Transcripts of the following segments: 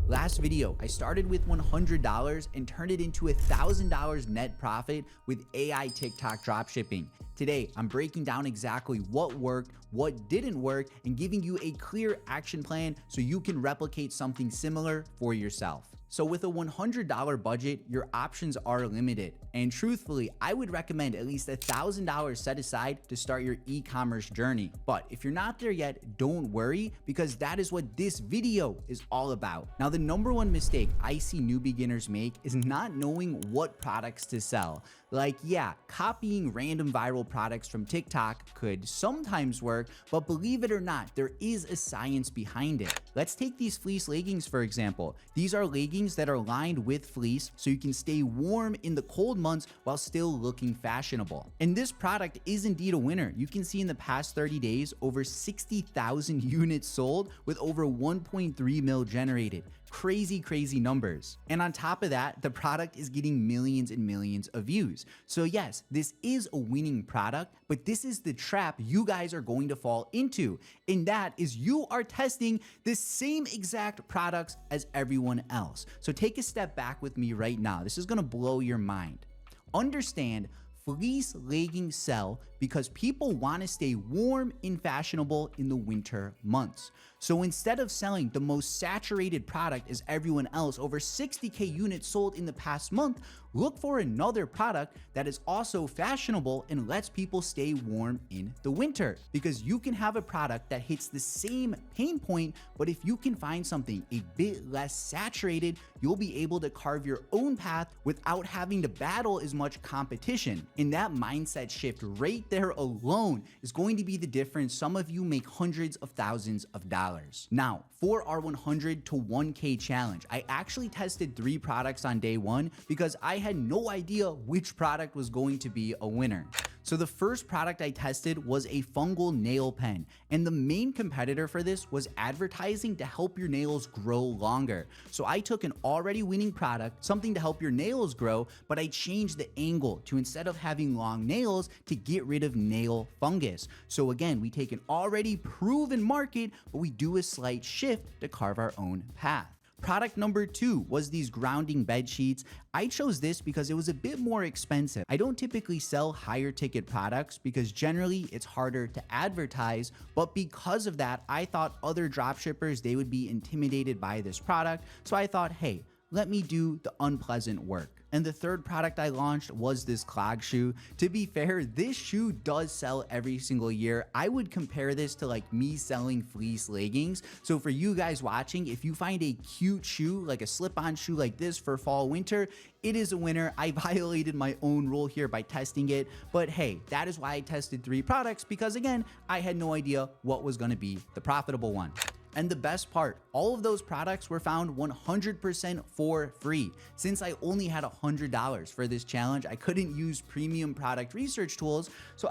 Last video, I started with $100 and turned it into $1,000 net profit with AI TikTok dropshipping. Today, I'm breaking down exactly what worked, what didn't work, and giving you a clear action plan so you can replicate something similar for yourself. So with a $100 budget, your options are limited. And truthfully, I would recommend at least $1,000 set aside to start your e-commerce journey. But if you're not there yet, don't worry, because that is what this video is all about. Now, the number one mistake I see new beginners make is not knowing what products to sell. Like, yeah, copying random viral products from TikTok could sometimes work, but believe it or not, there is a science behind it. Let's take these fleece leggings, for example. These are leggings that are lined with fleece so you can stay warm in the cold months while still looking fashionable. And this product is indeed a winner. You can see in the past 30 days, over 60,000 units sold with over 1.3 mil generated. Crazy numbers. And on top of that, the product is getting millions and millions of views. So yes, this is a winning product, but this is the trap you guys are going to fall into. And that is you are testing the same exact products as everyone else. So take a step back with me right now. This is gonna blow your mind. Understand, fleece leggings sell because people want to stay warm and fashionable in the winter months. So instead of selling the most saturated product as everyone else, over 60K units sold in the past month, look for another product that is also fashionable and lets people stay warm in the winter. Because you can have a product that hits the same pain point, but if you can find something a bit less saturated, you'll be able to carve your own path without having to battle as much competition. And that mindset shift right there alone is going to be the difference some of you make hundreds of thousands of dollars. Now, for our 100 to 1K challenge, I actually tested 3 products on day 1 because I had no idea which product was going to be a winner. So the first product I tested was a fungal nail pen, and the main competitor for this was advertising to help your nails grow longer. So I took an already winning product, something to help your nails grow, but I changed the angle to, instead of having long nails, to get rid of nail fungus. So again, we take an already proven market, but we do a slight shift to carve our own path. Product number 2 was these grounding bed sheets. I chose this because it was a bit more expensive. I don't typically sell higher ticket products because generally it's harder to advertise, but because of that, I thought other dropshippers, they would be intimidated by this product. So I thought, hey, let me do the unpleasant work. And the third product I launched was this clog shoe. To be fair, this shoe does sell every single year. I would compare this to like me selling fleece leggings. So for you guys watching, if you find a cute shoe, like a slip-on shoe like this for fall, winter, it is a winner. I violated my own rule here by testing it, but hey, that is why I tested 3 products, because again, I had no idea what was gonna be the profitable one. And the best part, all of those products were found 100% for free. Since I only had $100 for this challenge, I couldn't use premium product research tools. So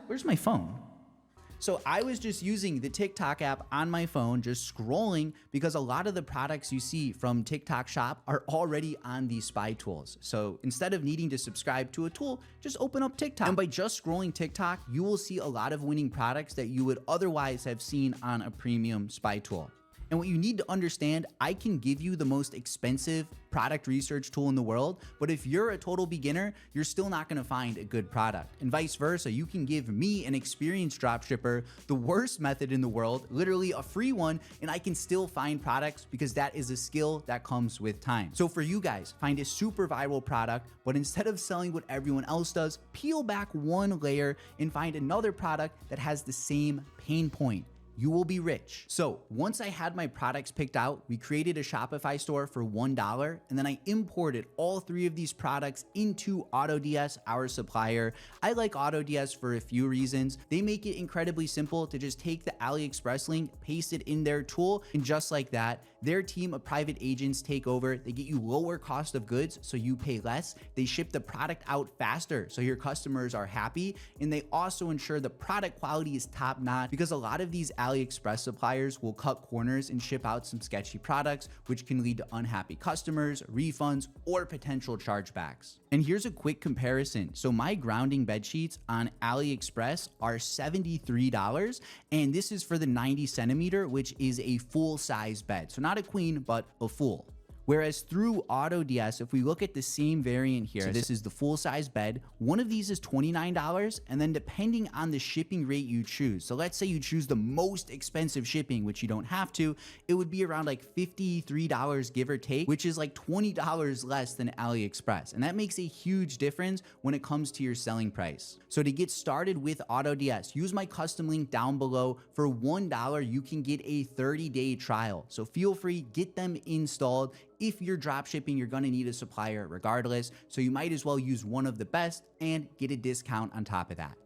where's my phone? So I was just using the TikTok app on my phone, just scrolling, because a lot of the products you see from TikTok Shop are already on these spy tools. So instead of needing to subscribe to a tool, just open up TikTok. And by just scrolling TikTok, you will see a lot of winning products that you would otherwise have seen on a premium spy tool. And what you need to understand, I can give you the most expensive product research tool in the world, but if you're a total beginner, you're still not gonna find a good product. And vice versa, you can give me, an experienced dropshipper, the worst method in the world, literally a free one, and I can still find products because that is a skill that comes with time. So for you guys, find a super viral product, but instead of selling what everyone else does, peel back one layer and find another product that has the same pain point. You will be rich. So once I had my products picked out, we created a Shopify store for $1, and then I imported all 3 of these products into AutoDS, our supplier. I like AutoDS for a few reasons. They make it incredibly simple to just take the AliExpress link, paste it in their tool, and just like that, their team of private agents take over. They get you lower cost of goods, so you pay less. They ship the product out faster, so your customers are happy, and they also ensure the product quality is top notch, because a lot of these AliExpress suppliers will cut corners and ship out some sketchy products, which can lead to unhappy customers, refunds, or potential chargebacks. And here's a quick comparison. So my grounding bed sheets on AliExpress are $73, and this is for the 90 centimeter, which is a full size bed. So not not a queen, but a fool. Whereas through AutoDS, if we look at the same variant here, this is the full-size bed. One of these is $29, and then depending on the shipping rate you choose, so let's say you choose the most expensive shipping, which you don't have to, it would be around like $53 give or take, which is like $20 less than AliExpress. And that makes a huge difference when it comes to your selling price. So to get started with AutoDS, use my custom link down below. For $1, you can get a 30-day trial. So feel free, get them installed. If you're dropshipping, you're gonna need a supplier regardless, so you might as well use one of the best and get a discount on top of that.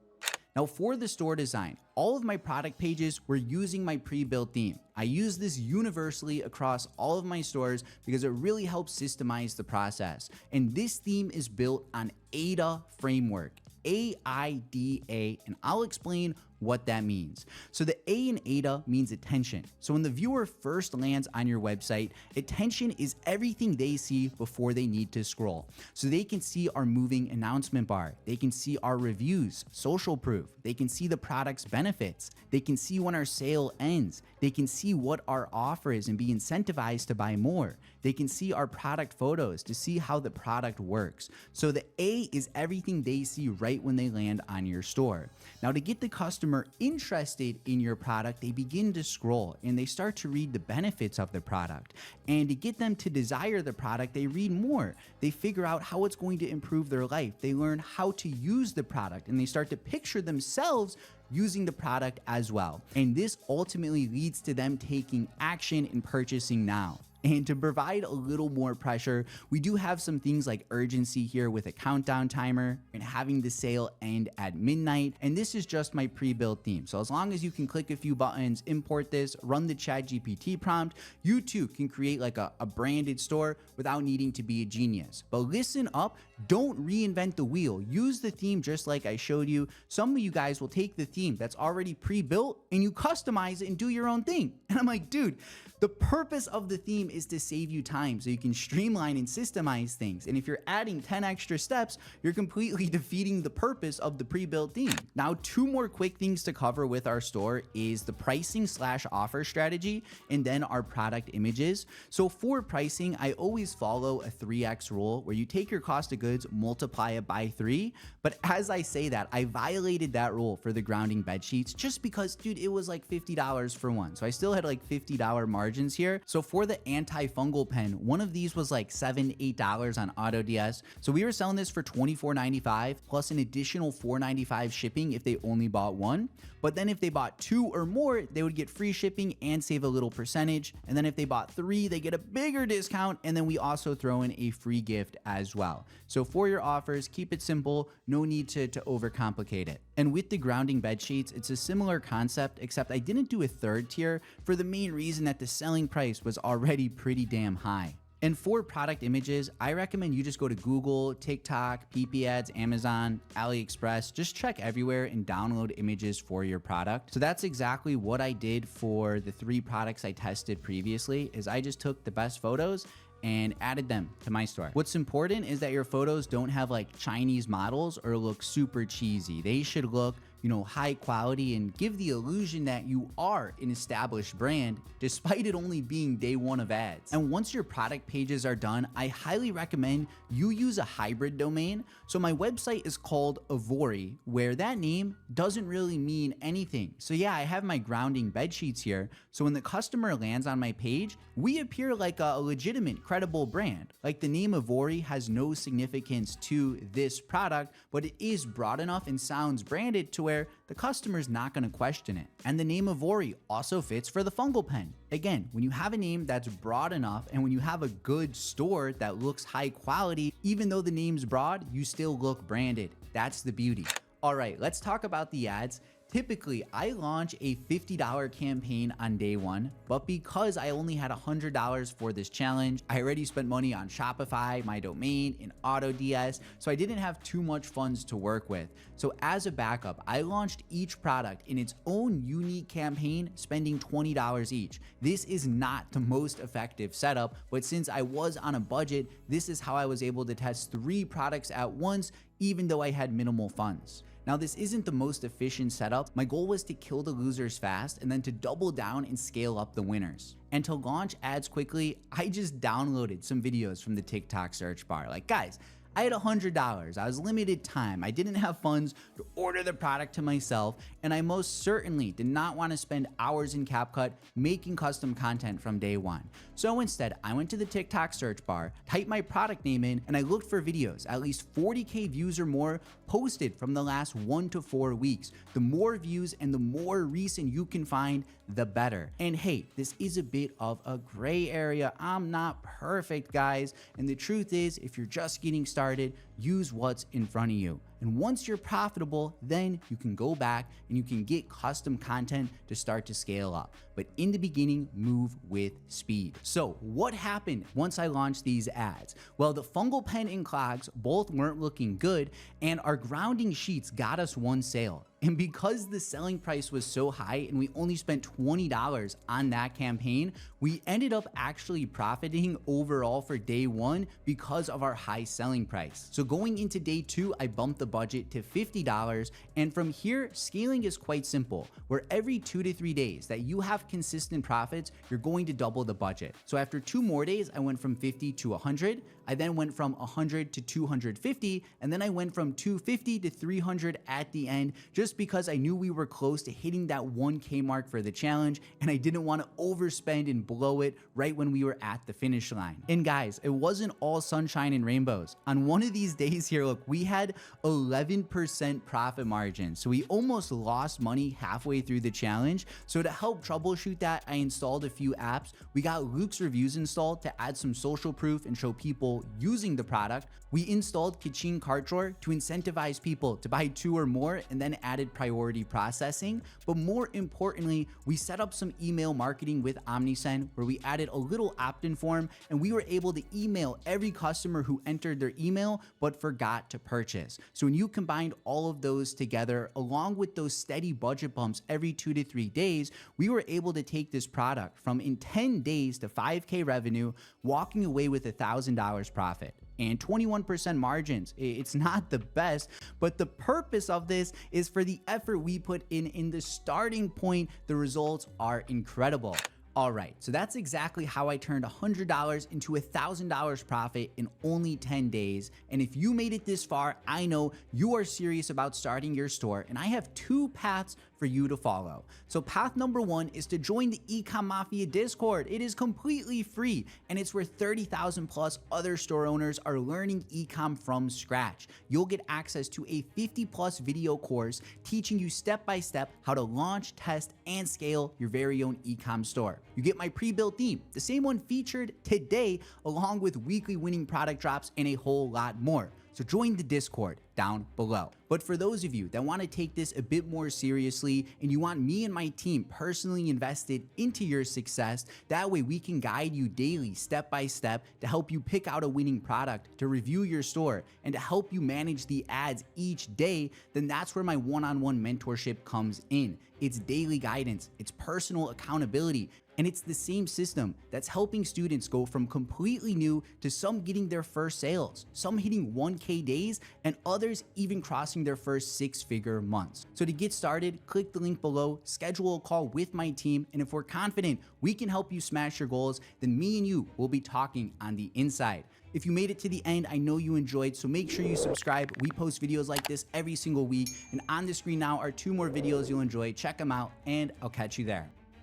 Now for the store design, all of my product pages were using my pre-built theme. I use this universally across all of my stores because it really helps systemize the process. And this theme is built on AIDA framework, AIDA, and I'll explain what that means. So the A in AIDA means attention. So when the viewer first lands on your website, attention is everything they see before they need to scroll. So they can see our moving announcement bar, they can see our reviews, social proof, they can see the product's benefits, they can see when our sale ends, they can see what our offer is and be incentivized to buy more. They can see our product photos to see how the product works. So the A is everything they see right when they land on your store. Now to get the customer interested in your product, they begin to scroll and they start to read the benefits of the product. And to get them to desire the product, they read more. They figure out how it's going to improve their life. They learn how to use the product and they start to picture themselves using the product as well. And this ultimately leads to them taking action and purchasing now. And to provide a little more pressure, we do have some things like urgency here with a countdown timer and having the sale end at midnight. And this is just my pre-built theme. So as long as you can click a few buttons, import this, run the ChatGPT prompt, you too can create like a branded store without needing to be a genius. But listen up, don't reinvent the wheel. Use the theme just like I showed you. Some of you guys will take the theme that's already pre-built and you customize it and do your own thing. And I'm like, dude, the purpose of the theme is to save you time so you can streamline and systemize things. And if you're adding 10 extra steps, you're completely defeating the purpose of the pre-built theme. Now, two more quick things to cover with our store is the pricing / offer strategy and then our product images. So for pricing, I always follow a 3x rule where you take your cost of goods, multiply it by 3. But as I say that, I violated that rule for the grounding bed sheets just because, dude, it was like $50 for one. So I still had like $50 margins here. So for the antifungal pen, one of these was like $7, $8 on AutoDS. So we were selling this for $24.95 plus an additional $4.95 shipping if they only bought one. But then if they bought 2 or more, they would get free shipping and save a little percentage. And then if they bought 3, they get a bigger discount. And then we also throw in a free gift as well. So for your offers, keep it simple. No need to overcomplicate it. And with the grounding bed sheets, it's a similar concept, except I didn't do a third tier for the main reason that the selling price was already pretty damn high. And for product images, I recommend you just go to Google, TikTok, PP ads, Amazon, AliExpress, just check everywhere and download images for your product. So that's exactly what I did for the 3 products I tested previously, is I just took the best photos and added them to my store. What's important is that your photos don't have like Chinese models or look super cheesy. They should look, high quality and give the illusion that you are an established brand despite it only being day 1 of ads. And once your product pages are done, I highly recommend you use a hybrid domain. So my website is called Avori, where that name doesn't really mean anything. So yeah, I have my grounding bed sheets here. So when the customer lands on my page, we appear like a legitimate, credible brand. Like the name Avori has no significance to this product, but it is broad enough and sounds branded to where the customer's not going to question it. And the name Avori also fits for the fungal pen. Again, when you have a name that's broad enough and when you have a good store that looks high quality, even though the name's broad, you still look branded. That's the beauty. All right, let's talk about the ads. Typically, I launch a $50 campaign on day 1, but because I only had $100 for this challenge, I already spent money on Shopify, my domain, and AutoDS, so I didn't have too much funds to work with. So as a backup, I launched each product in its own unique campaign, spending $20 each. This is not the most effective setup, but since I was on a budget, this is how I was able to test 3 products at once, even though I had minimal funds. Now, this isn't the most efficient setup. My goal was to kill the losers fast and then to double down and scale up the winners. And to launch ads quickly, I just downloaded some videos from the TikTok search bar. Like, guys, I had $100, I was limited time, I didn't have funds to order the product to myself, and I most certainly did not want to spend hours in CapCut making custom content from day one. So instead, I went to the TikTok search bar, typed my product name in, and I looked for videos, at least 40K views or more, posted from the last 1 to 4 weeks. The more views and the more recent you can find, the better. And hey, this is a bit of a gray area. I'm not perfect, guys. And the truth is, if you're just getting started, use what's in front of you. And once you're profitable, then you can go back and you can get custom content to start to scale up. But in the beginning, move with speed. So what happened once I launched these ads? Well, the fungal pen and clogs both weren't looking good, and our grounding sheets got us one sale. And because the selling price was so high and we only spent $20 on that campaign, we ended up actually profiting overall for day one because of our high selling price. So going into day two, I bumped the budget to $50. And from here, scaling is quite simple, where every 2 to 3 days that you have consistent profits, you're going to double the budget. So after 2 more days, I went from 50 to 100. I then went from 100 to 250, and then I went from 250 to 300 at the end, just because I knew we were close to hitting that 1K mark for the challenge, and I didn't want to overspend and blow it right when we were at the finish line. And guys, it wasn't all sunshine and rainbows. On one of these days here, look, we had 11% profit margin, so we almost lost money halfway through the challenge. So to help troubleshoot that, I installed a few apps. We got Luke's reviews installed to add some social proof and show people using the product. We installed Kaching Cart Drawer to incentivize people to buy 2 or more, and then added priority processing. But more importantly, we set up some email marketing with OmniSend, where we added a little opt-in form, and we were able to email every customer who entered their email but forgot to purchase. So when you combined all of those together, along with those steady budget bumps every 2 to 3 days, we were able to take this product from in 10 days to 5K revenue, walking away with $1,000 profit and 21% margins. It's not the best, but the purpose of this is for the effort we put in the starting point. The results are incredible. All right, so that's exactly how I turned $100 into $1,000 profit in only 10 days. And if you made it this far, I know you are serious about starting your store, and I have 2 paths for you to follow. So path number 1 is to join the Ecom Mafia Discord. It is completely free, and it's where 30,000 plus other store owners are learning ecom from scratch. You'll get access to a 50+ video course teaching you step-by-step how to launch, test, and scale your very own ecom store. You get my pre-built theme, the same one featured today, along with weekly winning product drops and a whole lot more. So join the Discord down below. But for those of you that want to take this a bit more seriously and you want me and my team personally invested into your success, that way we can guide you daily, step by step, to help you pick out a winning product, to review your store, and to help you manage the ads each day, then that's where my one-on-one mentorship comes in. It's daily guidance, it's personal accountability, and it's the same system that's helping students go from completely new to some getting their first sales, some hitting 1K days, and others even crossing their first 6-figure months. So to get started, click the link below, schedule a call with my team, and if we're confident we can help you smash your goals, then me and you will be talking on the inside. If you made it to the end, I know you enjoyed, so make sure you subscribe. We post videos like this every single week, and on the screen now are 2 more videos you'll enjoy. Check them out, and I'll catch you there.